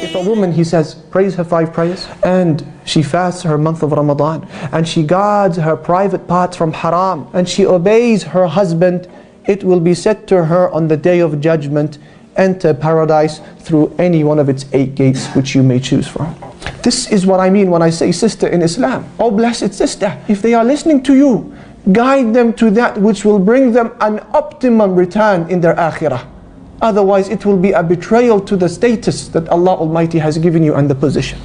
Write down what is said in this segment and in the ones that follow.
If a woman, he says, prays her 5 prayers, and she fasts her month of Ramadan, and she guards her private parts from haram, and she obeys her husband, it will be said to her on the day of judgment, enter paradise through any one of its 8 gates which you may choose from. This is what I mean when I say sister in Islam. Oh blessed sister, if they are listening to you, guide them to that which will bring them an optimum return in their akhirah. Otherwise it will be a betrayal to the status that Allah Almighty has given you and the position.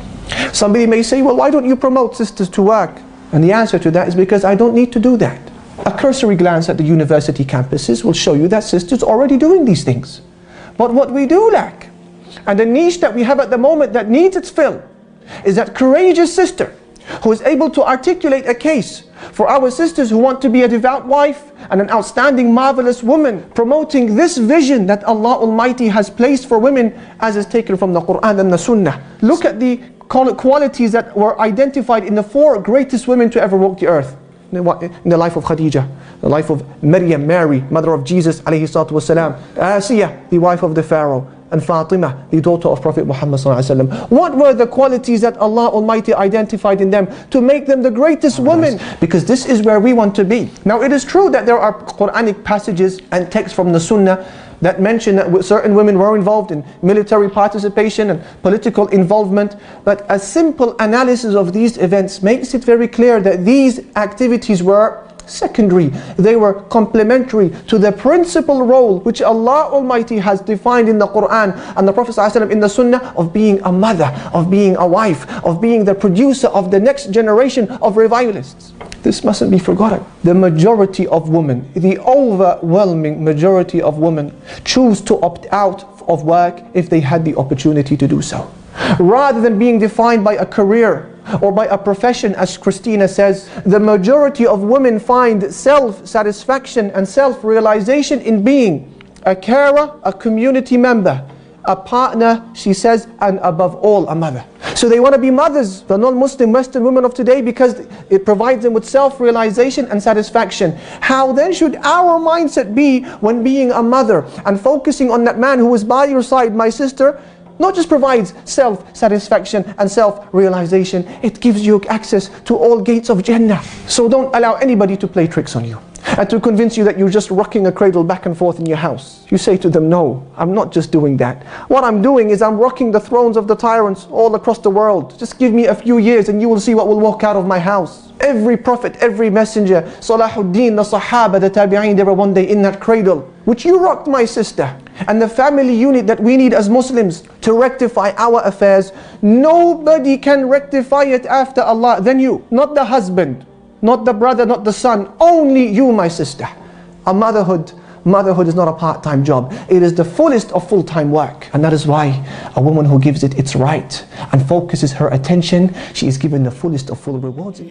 Somebody may say, well, why don't you promote sisters to work? And the answer to that is because I don't need to do that. A cursory glance at the university campuses will show you that sisters are already doing these things. But what we do lack, and the niche that we have at the moment that needs its fill, is that courageous sister who is able to articulate a case for our sisters who want to be a devout wife and an outstanding, marvelous woman, promoting this vision that Allah Almighty has placed for women as is taken from the Quran and the Sunnah. Look at the qualities that were identified in the 4 greatest women to ever walk the earth. In the life of Khadija, the life of Maryam, Mary, mother of Jesus alayhi salatu wasalam, Asiya, the wife of the Pharaoh, and Fatima, the daughter of Prophet Muhammad sallallahu alaihi wasallam. What were the qualities that Allah Almighty identified in them to make them the greatest women? Because this is where we want to be. Now it is true that there are Quranic passages and texts from the Sunnah that mention that certain women were involved in military participation and political involvement, but a simple analysis of these events makes it very clear that these activities were secondary. They were complementary to the principal role which Allah Almighty has defined in the Quran and the Prophet ﷺ in the Sunnah of being a mother, of being a wife, of being the producer of the next generation of revivalists. This mustn't be forgotten. The majority of women, the overwhelming majority of women, choose to opt out of work if they had the opportunity to do so. Rather than being defined by a career or by a profession, as Christina says, the majority of women find self-satisfaction and self-realization in being a carer, a community member, a partner, she says, and above all, a mother. So they want to be mothers, the non-Muslim Western women of today, because it provides them with self-realization and satisfaction. How then should our mindset be when being a mother and focusing on that man who is by your side, my sister, not just provides self-satisfaction and self-realization, it gives you access to all gates of Jannah. So don't allow anybody to play tricks on you and to convince you that you're just rocking a cradle back and forth in your house. You say to them, no, I'm not just doing that. What I'm doing is I'm rocking the thrones of the tyrants all across the world. Just give me a few years and you will see what will walk out of my house. Every prophet, every messenger, Salahuddin, the Sahaba, the Tabi'een, they were one day in that cradle, which you rocked, my sister. And the family unit that we need as Muslims to rectify our affairs, nobody can rectify it after Allah than you. Not the husband, not the brother, not the son, only you, my sister. Motherhood is not a part-time job. It is the fullest of full-time work. And that is why a woman who gives it its right and focuses her attention, she is given the fullest of full rewards.